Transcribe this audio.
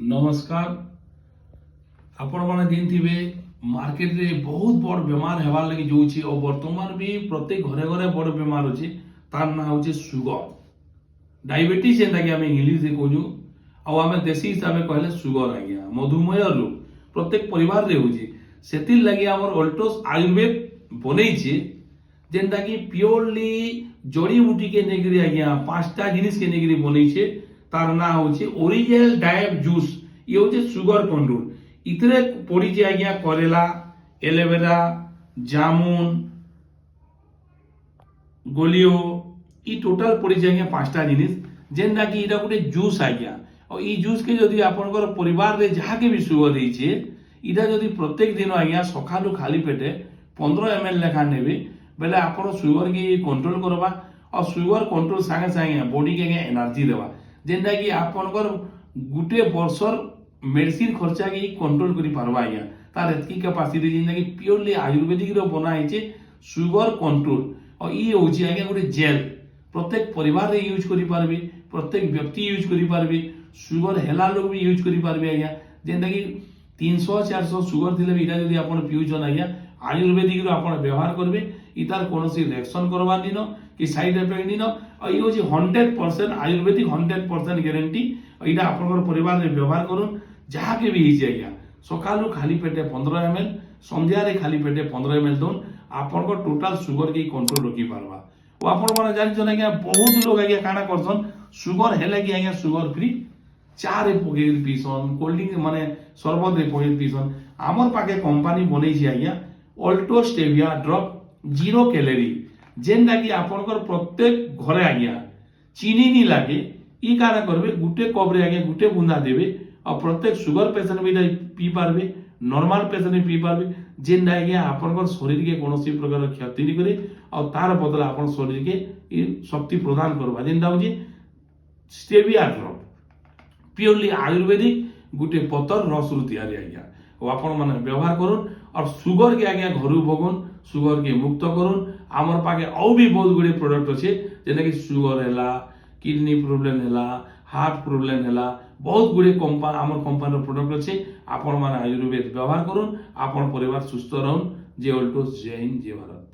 नमस्कार। आपण माने जानथिबे मार्केट रे बहुत बड़ बीमार हेबार लगी जोछि और वर्तमान भी प्रत्येक घरे घरे बड़ बीमार अछि। तार ना होछि सुगर, डायबिटीज जेंता कि आमे इंग्लिश रे कहजु आ आमे देसी हिसाब से कहले सुगर आज्ञा मधुमेह रोग प्रत्येक परिवार रे होछि। सेति लगी हमर अल्टोस आयुर्वेद बनेइछि जेंता कि प्योरली जड़ी बूटी के नेगरी आज्ञा पांचटा जिनिस के नेगरी बनेइछि। तार ना होछि ओरिजिनल डायब जूस। ये होछि सुगर कंट्रोल। इतरे पड़ी आज्ञा करेला, एलोवेरा, जामुन, गोलियो ई टोटल पड़ी आज्ञा पांचटा जिनिस जेंता कि इटा गोटे जूस आज्ञा। और ई जूस के जदि आपनकर परिवार रे जहा के भी सुगर होइछे इटा जदि प्रत्येक दिन आज्ञा सकालु खाली पेटे 15 ml लेखा नेबे बेले आपण सुगर के कंट्रोल करबा। और सुगर कंट्रोल संगे संगे बॉडी के एनर्जी देवा जेंता कि आपनकर गुटे वर्षर मेडिसिन खर्चा के कंट्रोल करि पारबा आज्ञा। तार एतकी कैपेसिटी जेंता कि प्योरली आयुर्वेदिक रो बना होइछे सुगर कंट्रोल। और ई होछि आज्ञा गोटे जेल प्रत्येक परिवार रे यूज करि पारबे, प्रत्येक व्यक्ति यूज करि पारबे, सुगर हेला लोग भी यूज करि पारबे आज्ञा। जेंता कि 300-400 सुगर थिले भी इटा जदि आपण पिउछन आज्ञा आयुर्वेदिक रो आपण व्यवहार करबे इतार कोनोसी रिएक्शन करबा दिनो कि साइड इफेक्ट दिनो। और ई होछि 100% आयुर्वेदिक 100% गारंटी। और इटा आपनकर परिवार रे व्यवहार करूँ जहा के भी हिजे आज्ञा सकालु खाली पेटे 15 ml, संध्या रे खाली पेटे 15 ml दोन आपनकर टोटल सुगर के कंट्रोल रखि पारबा। और आपण माने जानिछन आज्ञा बहुत लोग आज्ञा काना करछन सुगर हेले कि आज्ञा सुगर फ्री चा रे पके पीसन, कोल्ड ड्रिंक माने शरबत रे पके पीसन। हमर पाके कंपनी बनेछि आज्ञा अल्टो स्टेविया ड्रॉप 0 कैलोरी जेंता कि आपनकर प्रत्येक घरे आज्ञा चीनी नी लागे। ई काना करबे गुटे कप रे आज्ञा गुटे बुंदा देबे और प्रत्येक सुगर पेशेंट भी पी पारबे, नॉर्मल पेशेंट भी पी पारबे जेंता आज्ञा आपनकर शरीर के कोनोसी प्रकार क्षति नी करे। और तार बदला आपन शरीर के ई शक्ति प्रदान करबा जेंता होछि स्टेविया ड्रॉप प्योरली आयुर्वेदिक गुटे पतर रस रु तैयारी आज्ञा। और आपण माने व्यवहार करूँ और सुगर के आज्ञा घरु भगुन सुगर के मुक्त करूँ। आमर पाके और भी बहुत गुड़े प्रोडक्ट अच्छे जेना कि सुगर हैला, किडनी प्रोब्लेम हैला, हार्ट प्रोब्लेम हैला, बहुत गुड़े कंपनी आमर कंपनी प्रोडक्ट अच्छे। आपण माने आयुर्वेद व्यवहार करूँ, आपण परिवार सुस्थ रहूँ। जय अल्टोस, जय हिंद, जय भारत।